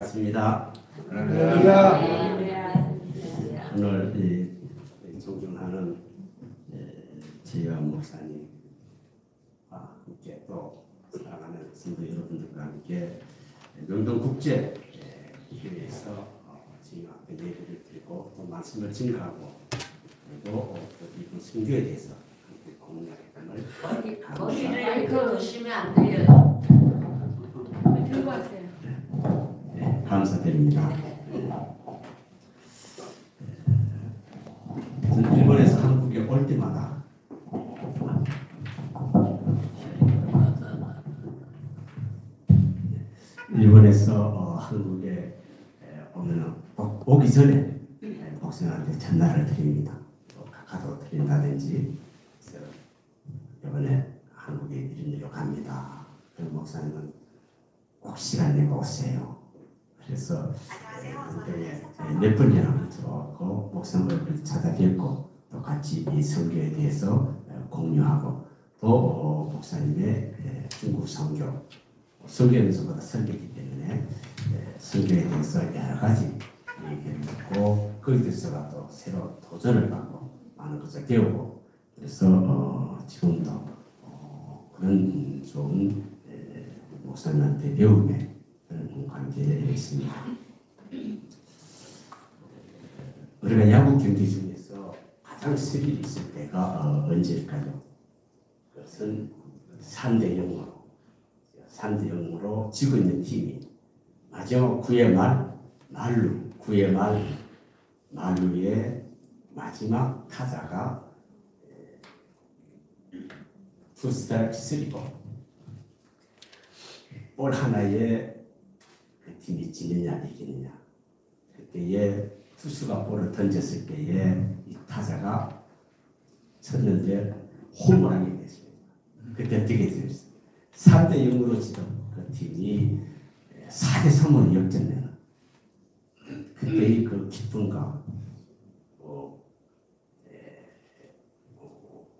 반갑습니다. 오늘 존경하는 최유한 목사님과 함께 또 사랑하는 성도 여러분들과 함께 명동국제회에서 지금 앞에 예배를 드리고 또 말씀을 증거하고 그리고 이번 성교에 대해서 함께 공유하기를 머리를 이렇게 놓으시면 안 돼요. 들고 하세요. 감사드립니다. 일본에서 한국에 올 때마다 일본에서 한국에 오면 오기 전에 목사님한테 전화를 드립니다. 또 카카오 드린다든지 이번에 한국에 이런 일로 갑니다. 그럼 목사님은 꼭 시간 내고 오세요. 그래서 몇 번이나 들어왔고 목사님을 찾아뵙고 또 같이 이 선교에 대해서 공유하고 또 목사님의 중국 선교에서보다 설교이기 때문에 선교에 대해서 여러 가지 얘기를 듣고 거기에서가 또 새로 도전을 받고 많은 것을 배우고 그래서 지금도 그런 좋은 목사님한테 배움에 관계에 있습니다. 우리가 야구 경기 중에서 가장 스릴이 있을 때가 언제일까요? 그것은 3대 0으로 지고 있는 팀이 마지막 9회 말루의 마지막 타자가 투스트라이크 3볼 볼 하나에 그 팀이 지느냐 이기느냐 그때에 투수가 볼을 던졌을 때에 이 타자가 쳤는데 홈런이 됐습니다. 그때 어떻게 되었어요? 3대 0으로 지던 그 팀이 4대 3으로 역전되는 그때의 그 기쁨과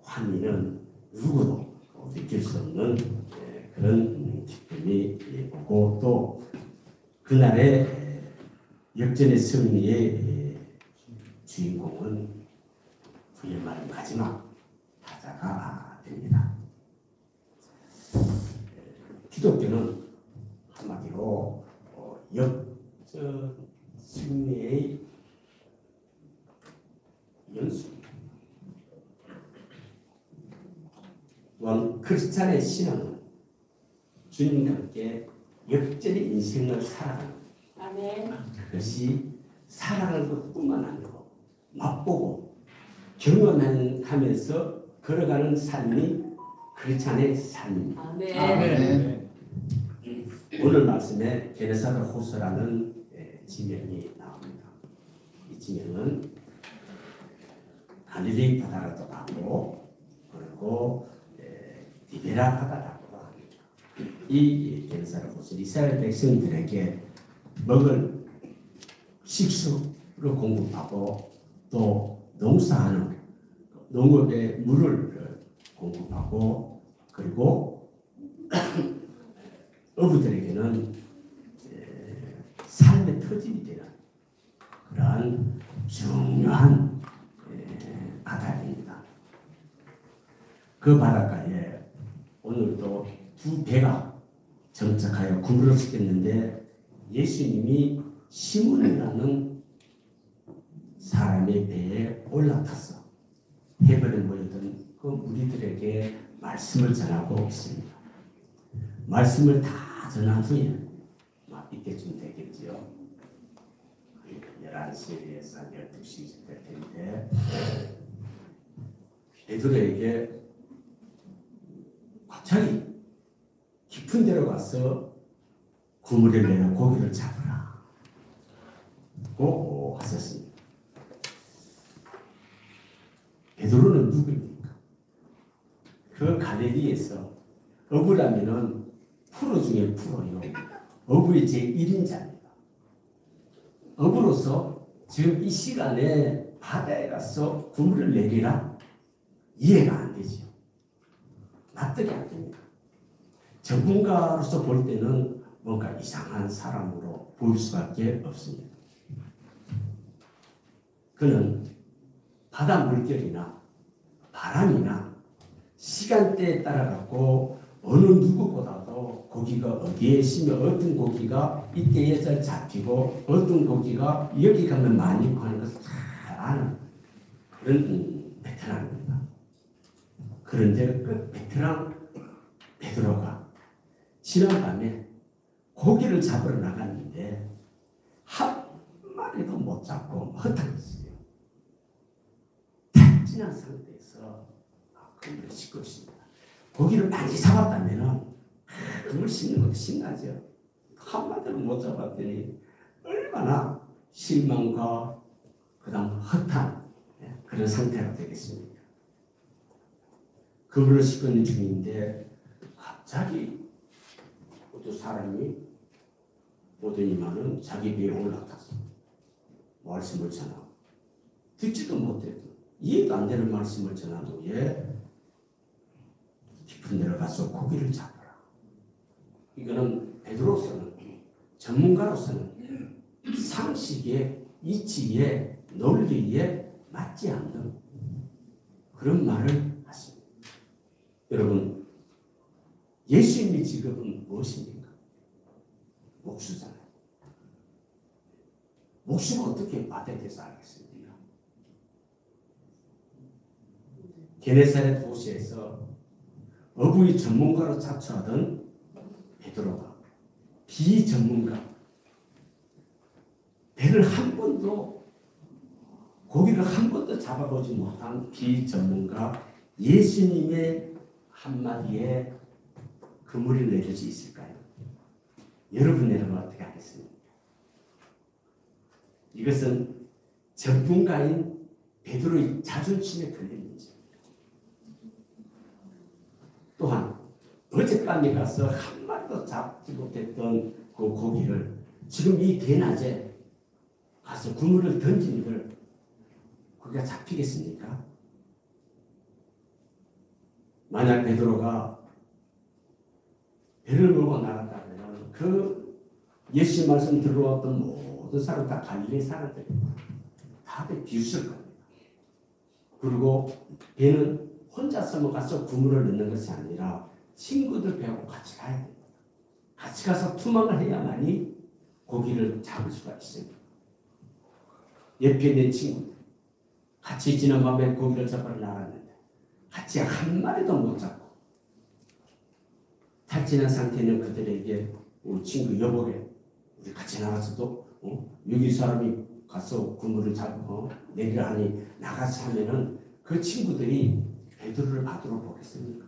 환희는 누구도 느낄 수 없는 그런 기쁨이 오고 또 그날의 역전의 승리의 주인공은 9회 말 마지막 타자가 됩니다. 기독교는 한마디로 역전 승리의 연수 또한 크리스찬의 신앙은 주님과 함께 역전의 인생을 살아가는 아멘. 그것이 살아가는 것뿐만 아니고 맛보고 경험하면서 걸어가는 삶이 크리스찬의 삶입니다. 아멘. 아멘. 오늘 말씀에 게네사도 호수라는 지명이 나옵니다. 이 지명은 갈릴리 바다라도 하고 그리고 디베라 바다라고 합니다. 이 게네사도 호수는 이스라엘 백성들에게 먹을 식수를 공급하고 또 농사하는 농업의 물을 공급하고 그리고 어부들에게는 삶의 터전이 되는 그러한 중요한 바다입니다. 그 바닷가에 오늘도 두 배가 정착하여 구물을 시켰는데 예수님이 시몬이라는 사람의 배에 올라타서 해변에 모였던 그 무리들에게 말씀을 전하고 있습니다. 말씀을 다 전한 후에 이때쯤 되겠지요. 11시에서 12시 될 텐데 베드로에게 갑자기 깊은 데로 가서 그물을 내려 고기를 잡으라 고 하셨습니다. 베드로는 누구입니까? 그 갈릴리에서 어부라면은 프로 중에 프로요. 어부의 제1인자입니다. 어부로서 지금 이 시간에 바다에 가서 그물을 내리라? 이해가 안 되죠. 납득이 안 됩니다. 전문가로서 볼 때는 뭔가 이상한 사람으로 보일 수밖에 없습니다. 그는 바다 물결이나 바람이나 시간대에 따라 갖고 어느 누구보다도 고기가 어디에 있으면 어떤 고기가 이때에 잘 잡히고 어떤 고기가 여기 가면 많이 하는 것을 잘 아는 그런 베테랑입니다. 그런데 그 베테랑 베드로가 지난밤에 고기를 잡으러 나갔는데 한 마리도 못 잡고 허탕했어요. 탈진한 상태에서 그물을 씻고 있습니다. 고기를 많이 잡았다면 그물 씻는 것도 신나죠. 한 마리도 못 잡았더니 얼마나 실망과 그 다음 허탄 그런 상태가 되겠습니까? 그물을 씻고 있는 중인데 갑자기 어떤 사람이 오더니만은 자기 배에 올라탔어. 말씀을 전하고 듣지도 못해도 이해도 안 되는 말씀을 전하도 깊은 데로 가서 고기를 잡아라. 이거는 베드로서는 전문가로서는 상식에 이치에 논리에 맞지 않는 그런 말을 하십니다. 여러분, 예수님의 직업은 무엇입니까? 목수잖아요. 목수가 어떻게 밭에 대해서 알겠습니까? 게네사렛 도시에서 어부의 전문가로 자처하던 베드로가 비전문가, 배를 한 번도 고기를 한 번도 잡아보지 못한 비전문가 예수님의 한마디에 그물이 내릴 수 있을까요? 여러분 내려면 어떻게 하겠습니까? 이것은 전문가인 베드로의 자존심에 걸린 문제입니다. 또한 어젯밤에 가서 한 마리도 잡지 못했던 그 고기를 지금 이 대낮에 가서 그물을 던지는 거기가 잡히겠습니까? 만약 베드로가 배를 몰고 나갔다면 그 예수님 말씀 들어왔던 모든 사람 다 갈릴리 사람들이 다들 비웃을 겁니다. 그리고 배는 혼자서만 가서 그물을 넣는 것이 아니라 친구들 배하고 같이 가야 됩니다. 같이 가서 투망을 해야만이 고기를 잡을 수가 있습니다. 옆에 있는 친구들 같이 지난 밤에 고기를 잡으러 나갔는데 같이 한 마리도 못 잡고 탈진한 상태는 그들에게 우리 친구 여보게 우리 같이 나가서도 여기 사람이 가서 그물을 잡고 내리라 하니 나가서 하면은 그 친구들이 베드로를 받으러 보겠습니까?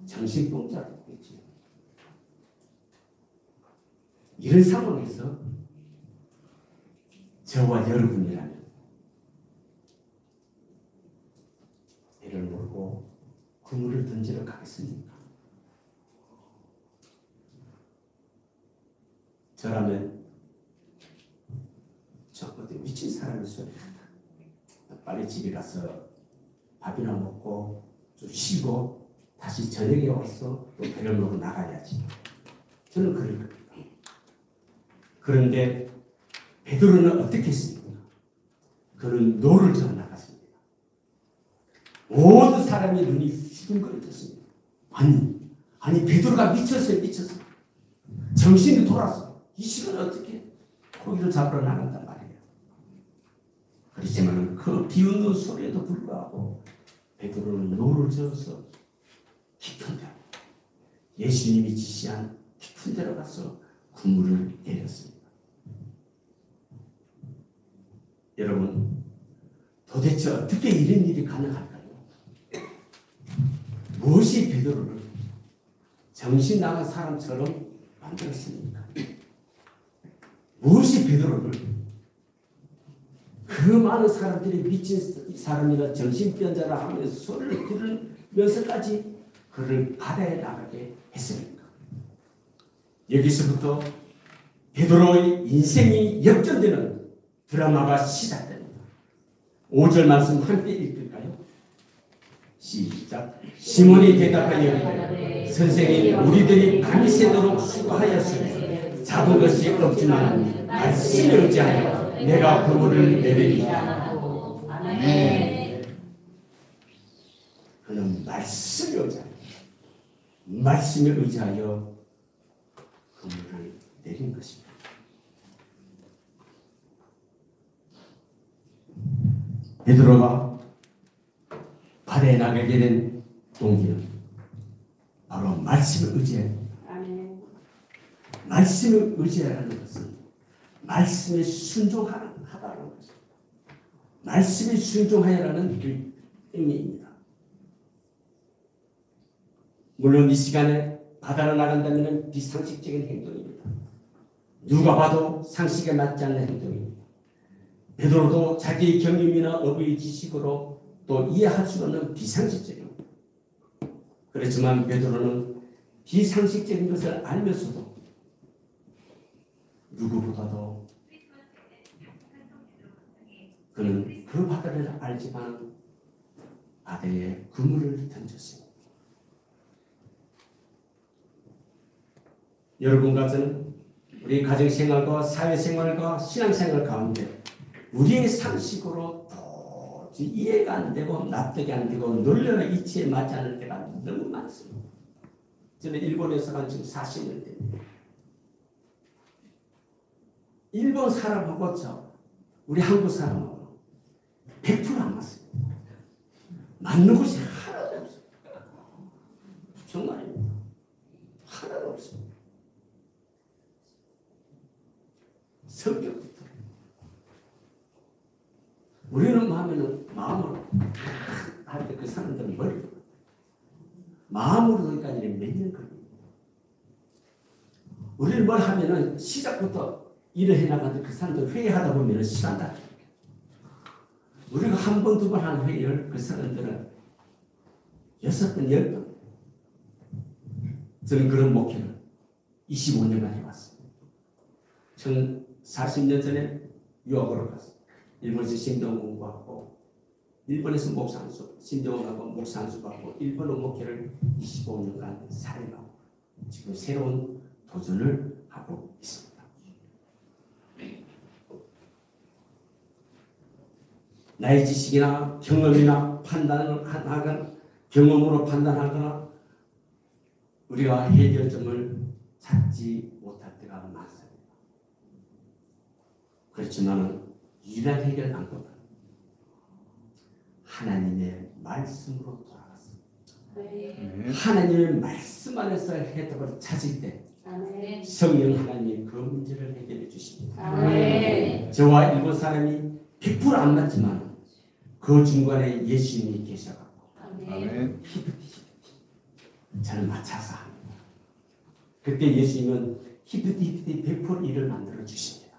정신병자가 되겠지. 이런 상황에서 저와 여러분이라면 배를 몰고 그물을 던지러 가겠습니까? 저라면 저 어디 미친 사람일 소리 빨리 집에 가서 밥이나 먹고 좀 쉬고 다시 저녁에 와서 또 배를 몰고 나가야지. 저는 그럴 겁니다. 그런데 베드로는 어떻게 했습니까? 그는 노를 저어 나갔습니다. 모든 사람의 눈이 휘둥그레졌습니다. 아니 베드로가 미쳤어요. 정신이 돌았어. 이 시간에 어떻게 고기를 잡으러 나간단 말이에요. 그렇지만 그 비웃는 소리에도 불구하고 베드로는 노를 저어서 깊은 데로 예수님이 지시한 깊은 데로 가서 그물을 내렸습니다. 여러분, 도대체 어떻게 이런 일이 가능할까요? 무엇이 베드로를 정신 나간 사람처럼 만들었습니까? 무엇이 베드로를 그 많은 사람들이 미친 사람이나 정신병자라 하면서 소리를 들으면서까지 그를 바다에 나가게 했습니까? 여기서부터 베드로의 인생이 역전되는 드라마가 시작됩니다. 5절 말씀 함께 읽을까요? 시작. 시몬이 대답하여 선생님, 우리들이 밤이 새도록 수고하였으니 잡은 것이 없지만 말씀에 의지하여 내가 그물을 내리리라. 아멘. 그는 말씀에 의지하여 말씀에 의지하여 그물을 내린 것입니다. 베드로가 바다에 나가게 된 동기는 바로 말씀을 의지해. 말씀을 의지하라는 것은 말씀에 순종하다는 것입니다. 말씀에 순종하여라는 그 의미입니다. 물론 이 시간에 바다로 나간다면 비상식적인 행동입니다. 누가 봐도 상식에 맞지 않는 행동입니다. 베드로도 자기의 경험이나 어부의 지식으로 또 이해할 수 없는 비상식적입니다. 그렇지만 베드로는 비상식적인 것을 알면서도 누구보다도 그는 그 바다를 알지만 바다에 그물을 던졌습니다. 여러분과 저는 우리 가정생활과 사회생활과 신앙생활 가운데 우리의 상식으로 도저히 이해가 안 되고 납득이 안 되고 논리나 이치에 맞지 않을 때가 너무 많습니다. 저는 일본에서 간 지금 40년 됩니다. 일본 사람하고 우리 한국 사람하고 100%안 맞습니다. 맞는 것이 하나도 없어요. 정말입니다. 하나도 없습니다. 성격부터. 우리는 마음으로 할 때 그 사람들은 머리로 마음으로 여기까지는 몇 년 걸립니다. 우리는 뭘 하면은 시작부터 일을 해나가는데 그 사람들 회의하다 보면 시간 다. 우리가 한 번, 두 번 한 회의를 그 사람들은 6번, 10번. 저는 그런 목회를 25년간 해왔습니다. 저는 40년 전에 유학으로 갔어요. 일본에서 신병 공부하고 일본에서 목상수, 신병하고 목상수 받고 일본어 목회를 25년간 살해하고 지금 새로운 도전을 하고 있습니다. 나의 지식이나 경험이나 판단을 하거나 경험으로 판단하거나 우리가 해결점을 찾지 못할 때가 많습니다. 그렇지만 유일한 해결 방법은 하나님의 말씀으로 돌아갔습니다. 하나님의 말씀 안에서 해답을 찾을 때 성령 하나님이 그 문제를 해결해 주십니다. 저와 일본 사람이 100% 안 맞지만 그 중간에 예수님이 계셔갖고 저는 맞춰서 합니다. 그때 예수님은 히프티 100% 일을 만들어 주십니다.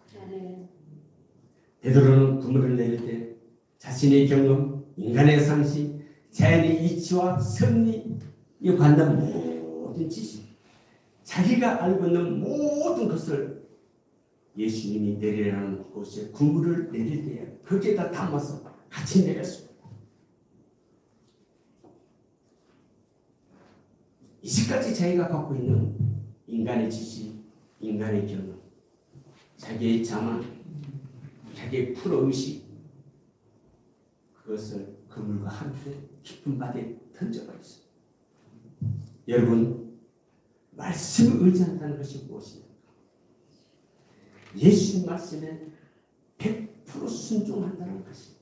베드로는 그물을 내릴 때 자신의 경험, 인간의 상식, 자연의 이치와 섭리에 관한 모든 지식, 자기가 알고 있는 모든 것을 예수님이 내리라는 곳에 그물을 내릴 때 거기에다 담아서 같이 내렸습니다. 이제까지 자기가 갖고 있는 인간의 지식, 인간의 경험, 자기의 자만, 자기의 프로의식, 그것을 그물과 함께 깊은 바다에 던져버렸어요. 여러분, 말씀을 의지한다는 것이 무엇입니까? 예수님 말씀에 100% 순종한다는 것입니다.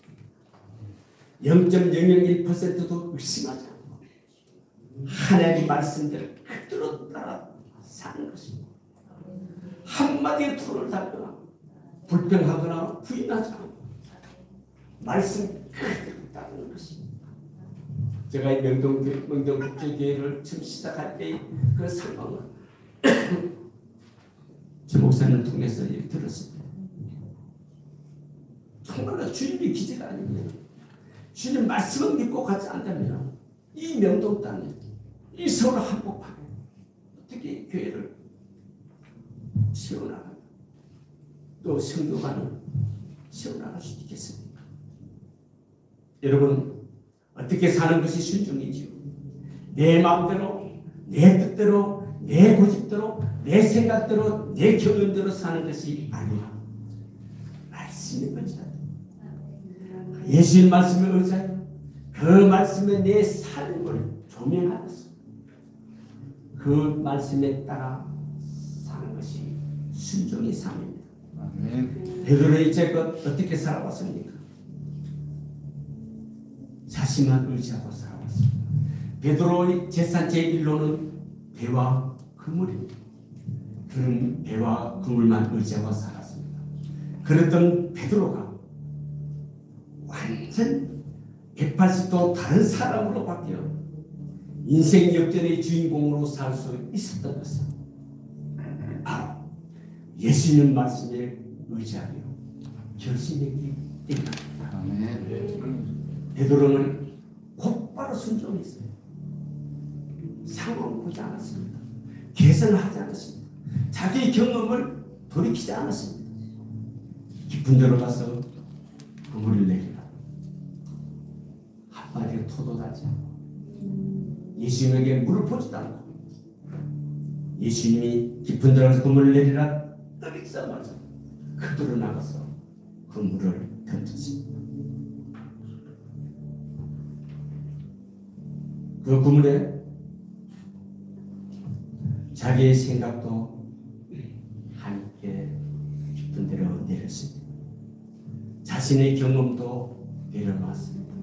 0.001%도 의심하지 않고 하나님 말씀대로 그대로 따라 사는 것입니다. 한마디의 토를 달거나 불평하거나 부인하지 않고 말씀 그대로 따르는 것입니다. 제가 이 명동국제교회를 처음 시작할 때 그 상황을 제 목사님을 통해서 들었습니다. 정말로 주님의 기제가 아닙니다. 주님 말씀을 믿고 가지 않다면 이 명동 땅에 이 서울 한복판에 어떻게 교회를 세워나가며 또 성도관을 세워나갈 수 있겠습니까? 여러분, 어떻게 사는 것이 순종이지요? 내 마음대로, 내 뜻대로, 내 고집대로, 내 생각대로 내 경험대로 사는 것이 아니라 말씀에 의지하라. 예수님 말씀에 의지하여 그 말씀에 내 삶을 조명하면서 그 말씀에 따라 사는 것이 순종의 삶입니다. 아멘. 베드로는 이제껏 어떻게 살아왔습니까? 자신만 의지하고 살아왔습니다. 베드로의 재산 제1로는 배와 그물입니다. 그는 배와 그물만 의지하고 살았습니다. 그랬던 베드로가 완전 180도 다른 사람으로 바뀌어 인생 역전의 주인공으로 살 수 있었던 것은 바로 예수님 말씀에 의지하며 결심했기 때문입니다. 아멘. 베드로는 곧바로 순종했어요. 상황을 보지 않았습니다. 개선하지 않았습니다. 자기의 경험을 돌이키지 않았습니다. 깊은 데로 가서 그물을 내리라. 한마디로 토도하지 않고 예수님에게 물을 보지도 않고 예수님이 깊은 데로 가서 그물을 내리라 떠리자마자 그들로 나가서 그 물을 던졌습니다. 그 그물에 자기의 생각도 함께 깊은 데로 내렸습니다. 자신의 경험도 내려놓았습니다.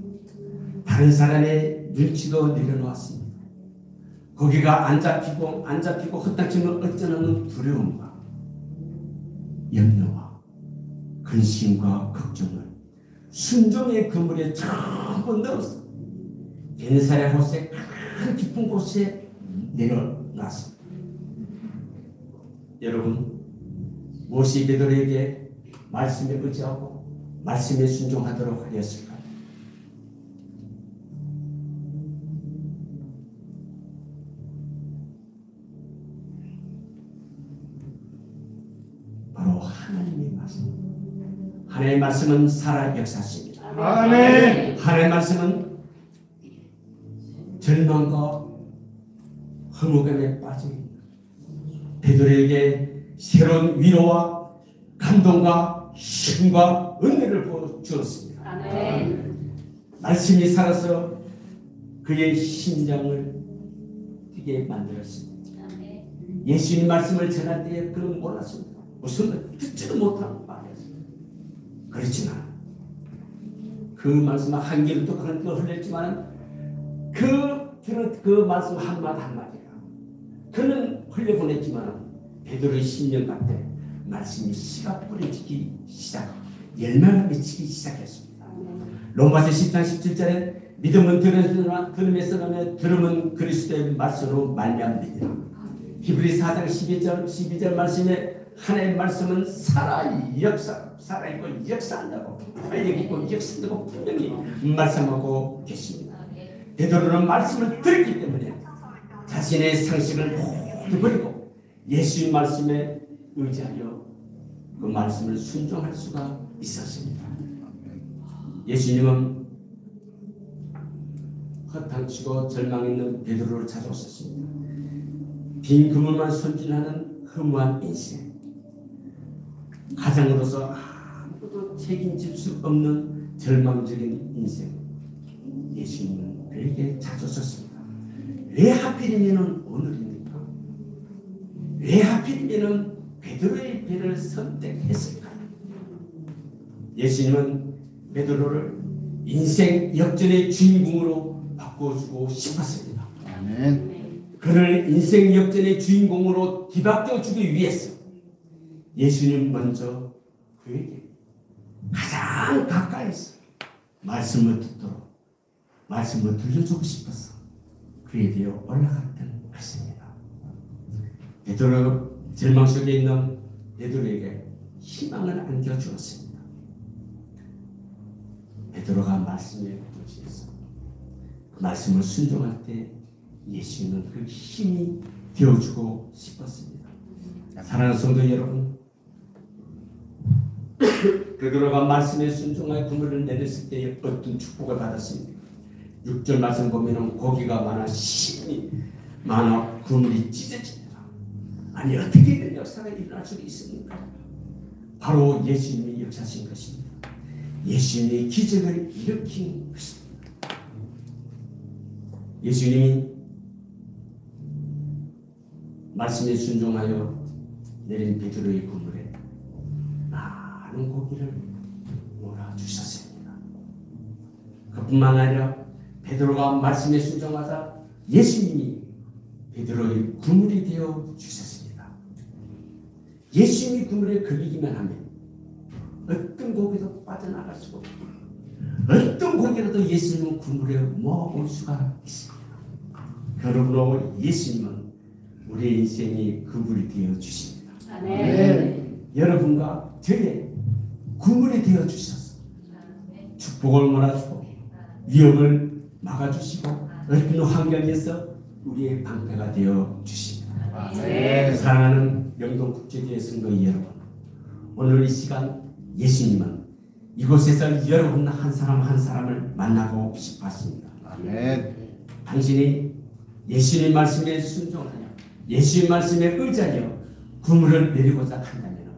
다른 사람의 눈치도 내려놓았습니다. 거기가 안 잡히고 헛닥치면 어쩌는 두려움과 염려와 근심과 걱정을 순종의 그물에 전부 넣었습니다. 게네사렛 호수의 큰 깊은 곳에 내려놨습니다. 여러분, 무엇이 베드로에게 말씀에 의지하고 말씀에 순종하도록 하였을까요? 바로 하나님의 말씀. 하나님의 말씀은 살아 역사하십니다. 아멘. 하나님의 말씀은 절망과 허무감에 빠진 베드로에게 새로운 위로와 감동과 힘과 은혜를 주었습니다. 아멘. 말씀이 살아서 그의 심장을 뛰게 만들었습니다. 아멘. 예수님 말씀을 전할 때에 그는 몰랐습니다. 무슨 말 듣지도 못하고 말했습니다. 그렇지만 그 말씀 한 길도 그런 거 흘렸지만 그 말씀 한마디 한마디가 그는 흘려보냈지만 베드로의 심령 같은 말씀이 씨가 뿌려지기 시작, 열매가 맺히기 시작했습니다. 로마서 10장 17절에 믿음은 들음에서 나며 들음은 그리스도의 말씀으로 말미암느니라. 히브리 4장 12절 말씀에 하나님의 말씀은 살아있고 역사한다고 활력있고 역사한다고 분명히 말씀하고 계십니다. 베드로는 말씀을 들었기 때문에 자신의 상식을 모두 버리고 예수의 말씀에 의지하여 그 말씀을 순종할 수가 있었습니다. 예수님은 허탕치고 절망 있는 베드로를 찾아오셨습니다. 빈 그물만 손질하는 허무한 인생, 가장으로서 아무것도 책임질 수 없는 절망적인 인생, 예수님은 그에게 찾아오셨습니다. 왜 하필이면 오늘입니까? 왜 하필이면 베드로의 배를 선택했을까요? 예수님은 베드로를 인생 역전의 주인공으로 바꿔주고 싶었습니다. 아멘. 그를 인생 역전의 주인공으로 뒤바꿔주기 위해서 예수님 먼저 그에게 가장 가까이서 말씀을 듣도록 말씀을 들려주고 싶어서 그에 대해 올라갔던 것입니다. 베드로 절망 속에 있는 베드로에게 희망을 안겨주었습니다. 베드로가 말씀에 의지해서 그 말씀을 순종할 때 예수님은 그 힘이 되어주고 싶었습니다. 사랑하는 성도 여러분, 베드로가 말씀에 순종하여 그물을 내렸을 때 어떤 축복을 받았습니까? 6절 말씀 보면은 고기가 많아 힘이 많아 그물이 찢어집니다. 아니 어떻게 이런 역사가 일어날 수 있습니까? 바로 예수님이 역사하신 것입니다. 예수님이 기적을 일으킨 것입니다. 예수님이 말씀에 순종하여 내린 베드로의 그물에 많은 고기를 몰아주셨습니다. 그뿐만 아니라 베드로가 말씀에 순종하자 예수님이 베드로의 그물이 되어 주셨습니다. 예수님이 그물에 걸리기만 하면 어떤 고기도 빠져나갈 수가 없고 어떤 고기라도 예수님은 그물에 모아올 수가 있습니다. 그러므로 예수님은 우리의 인생의 그물이 되어 주십니다. 여러분과 저의 그물이 되어 주셔서 축복을 몰아주고 위험을 막아주시고 어떤 환경에서 우리의 방패가 되어 주십니다. 사랑하는 명동국제교회 성도의 여러분, 오늘 이 시간 예수님은 이곳에서 여러분 한 사람 한 사람을 만나고 싶어 하십니다. 당신이 예수님 말씀에 순종하여 예수님 말씀에 의지하여 그물을 내리고자 한다면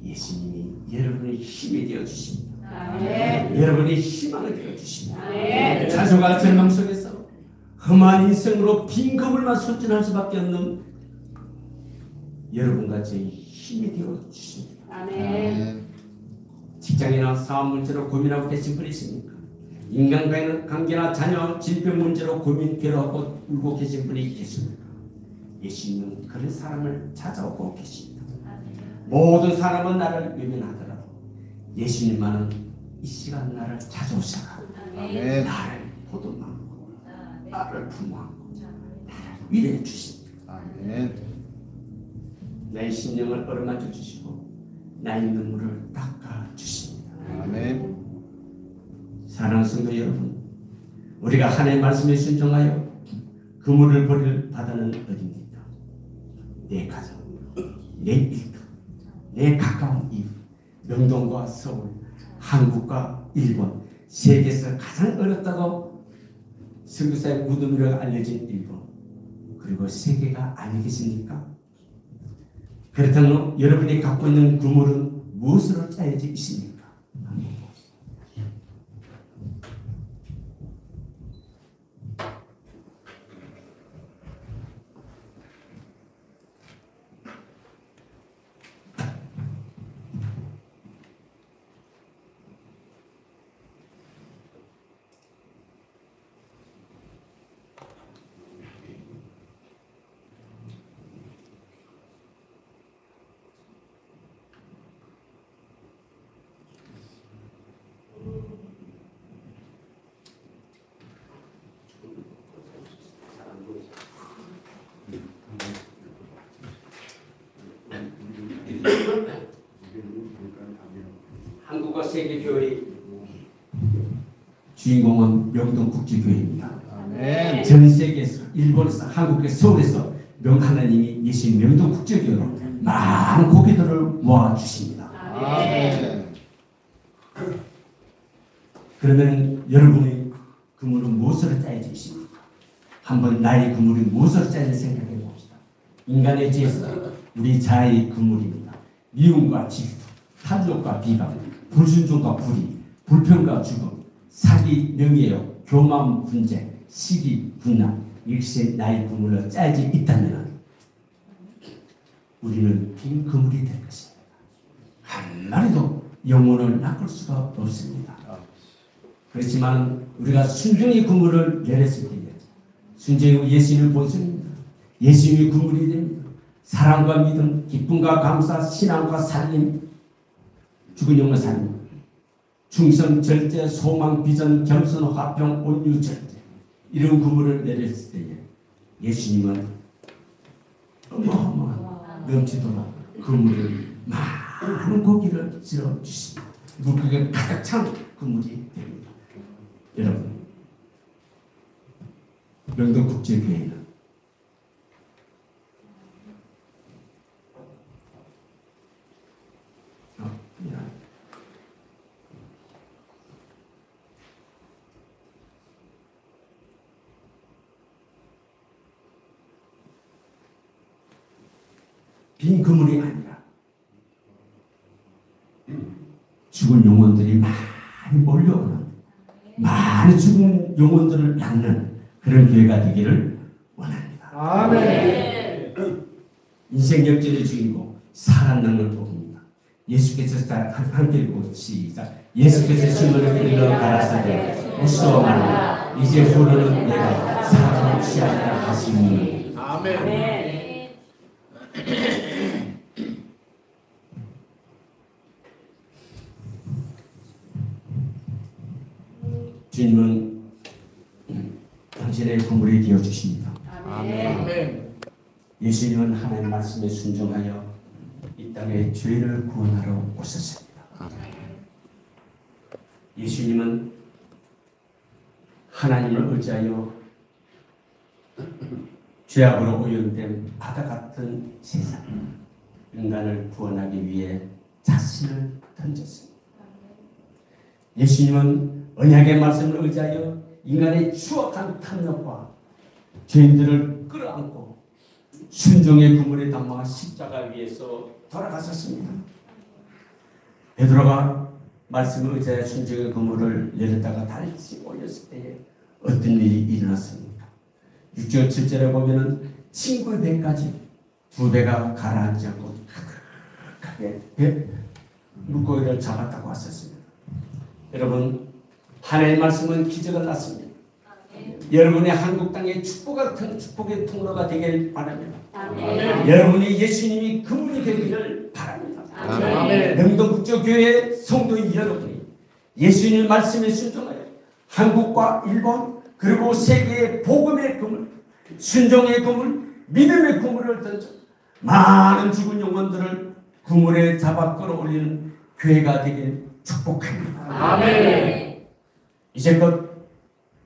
예수님이 여러분의 힘이 되어 주십니다. 여러분의 희망이 되어 주십니다. 자존과 절망 속에서 험한 인생으로 빈 그물만 소진할 수밖에 없는 여러분과 저의 힘이 되어 주십니다. 직장이나 사업 문제로 고민하고 계신 분이 있습니까? 인간관계나 자녀 질병 문제로 고민 괴로워하고 울고 계신 분이 계십니까? 예수님은 그런 사람을 찾아오고 계십니다. 모든 사람은 나를 외면하더라도 예수님만은 이 시간 나를 찾아오셔라. 나를 포도망고 나를 품어안고 나를 위로해 주십니다. 나의 심령을 어루만져 주시고 나의 눈물을 닦아 주십니다. 사랑하는 성도 여러분, 우리가 하나님의 말씀에 순종하여 그물을 버릴 바다는 어디입니까? 내 가정, 내 일터, 내 가까운 이웃, 명동과 서울, 한국과 일본, 세계에서 가장 어렵다고 선교사의 무덤이라고 알려진 일본, 그리고 세계가 아니겠습니까? 그렇다면 여러분이 갖고 있는 그물은 무엇으로 짜여져 있습니까? 한국과 세계교회의 주인공은 명동국제교회입니다. 전 세계에서 일본에서 한국에서 서울에서 하나님이 예수님 명동국제교회로 많은 고기들을 모아주십니다. 그러면 여러분의 그물은 무엇으로 짜여져 있습니까? 한번 나의 그물이 무엇으로 짜여져 생각해 봅시다. 인간의 죄에서 우리 자아의 그물입니다. 미움과 질투, 탐욕과 비방, 불순종과 불의, 불평과 죽음, 사기, 명예욕, 교만, 분쟁, 시기, 분란, 이것이 나의 그물로 짜여져 있다면 우리는 빈 그물이 될 것입니다. 한 마리도 영혼을 낚을 수가 없습니다. 그렇지만 우리가 순종의 그물을 내렸을 때에 순종의 예수님을 본성입니다. 예수님이 그물이 됩니다. 사랑과 믿음, 기쁨과 감사, 신앙과 살림, 죽은 영혼 살림, 충성, 절제, 소망, 비전, 겸손, 화평, 온유, 절제, 이런 그물을 내렸을 때에 예수님은 어마어마한 넘치도록 그물을 많은 고기를 실어 주십니다. 물고기가 가득 찬 그물이 됩니다. 여러분, 명동국제교회는 빈 그물이 아니라 죽은 영혼들이 많이 몰려오는, 많은 죽은 영혼들을 낳는 그런 교회가 되기를 원합니다. 아멘. 인생 역전의 주인공 살아남는 복입니다. 예수께서 함께 읽고 시작. 예수께서 시몬에게 일러 가라사대 웃어 말라 이제 후로는 내가 사람을 취하리라 하시니. 아멘. 주님은 당신의 그물이 되어 주십니다. 아멘. 예수님은 하나님의 말씀에 순종하여 이 땅에 죄를 구원하러 오셨습니다. 예수님은 하나님을 의지하여 죄악으로 오염된 바다 같은 세상 인간을 구원하기 위해 자신을 던졌습니다. 예수님은 언약의 말씀을 의지하여 인간의 추악한 탐욕과 죄인들을 끌어안고 순종의 그물에 담아 십자가 위에서 돌아가셨습니다. 베드로가 말씀을 의지하여 순종의 그물을 내렸다가 다시 올렸을 때에 어떤 일이 일어났습니까? 6절 7절에 보면은 친구의 배까지 두 배가 가라앉지 않고 가득하게 물고기를 잡았다고 하셨습니다. 여러분, 하나님의 말씀은 기적을 낳습니다. 여러분의 한국 땅에 축복의 통로가 되길 바랍니다. 여러분이 예수님이 그물이 되기를 바랍니다. 명동국제교회 성도 여러분이 예수님 말씀에 순종하여 한국과 일본 그리고 세계의 복음의 그물, 순종의 그물, 믿음의 그물을 던져 많은 죽은 영혼들을 그물에 잡아 끌어올리는 교회가 되길 축복합니다. 아멘. 이제껏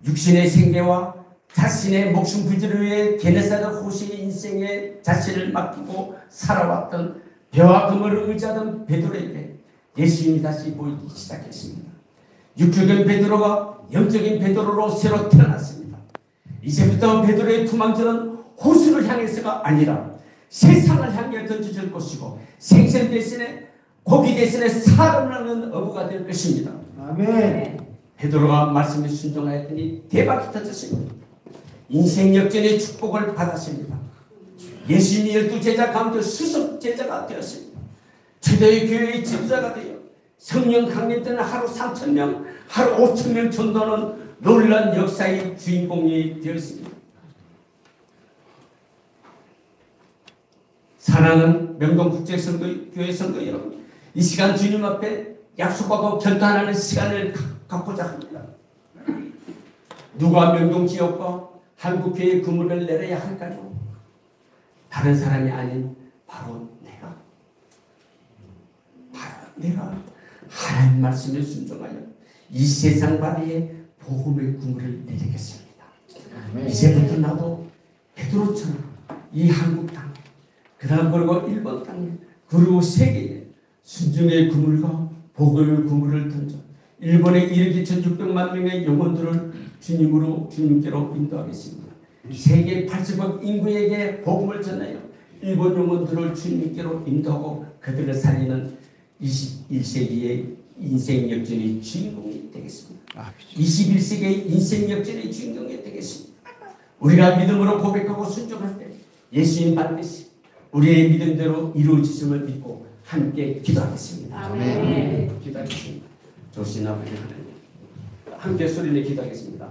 육신의 생계와 자신의 목숨 부지를 위해 게네사르 호시의 인생에 자신을 맡기고 살아왔던 배와 그물을 의지하던 베드로에게 예수님이 다시 보이기 시작했습니다. 육적인 베드로가 영적인 베드로로 새로 태어났습니다. 이제부터 베드로의 투망전은 호수를 향해서가 아니라 세상을 향해 던져질 것이고 생선 대신에 고기 대신에 사람을 하는 어부가 될 것입니다. 아멘. 베드로가 말씀에 순종하였더니 대박이 터졌습니다. 인생 역전의 축복을 받았습니다. 예수님이 12제자 가운데 수석 제자가 되었습니다. 최대의 교회의 지도자가 되어 성령 강림 때는 하루 3,000명, 하루 5,000명 전도하는 놀라운 역사의 주인공이 되었습니다. 사랑하는 명동국제교회 성도 여러분, 이 시간 주님 앞에 약속하고 결단하는 시간을 갖고자 합니다. 누가 명동지역과 한국교회의 그물을 내려야 할까요? 다른 사람이 아닌 바로 내가 하나님 말씀에 순종하여 이 세상 바다에 복음의 그물을 내리겠습니다. 이제부터 나도 베드로처럼 이 한국 땅, 그 다음 그리고 일본 땅에, 그리고 세계에 순종의 그물과 복음의 그물을 던져 일본에 이르기 1,600만 명의 영혼들을 주님께로 인도하겠습니다. 세계 80억 인구에게 복음을 전하여 일본 영혼들을 주님께로 인도하고 그들을 살리는 21세기의 인생 역전의 주인공이 되겠습니다. 21세기의 인생 역전의 주인공이 되겠습니다. 우리가 믿음으로 고백하고 순종할 때 예수님 반드시 우리의 믿음대로 이루어지심을 믿고 함께 기도하겠습니다. 아멘. 기도하겠습니다. 조신 아버지 하나님, 함께 소리내 기도하겠습니다.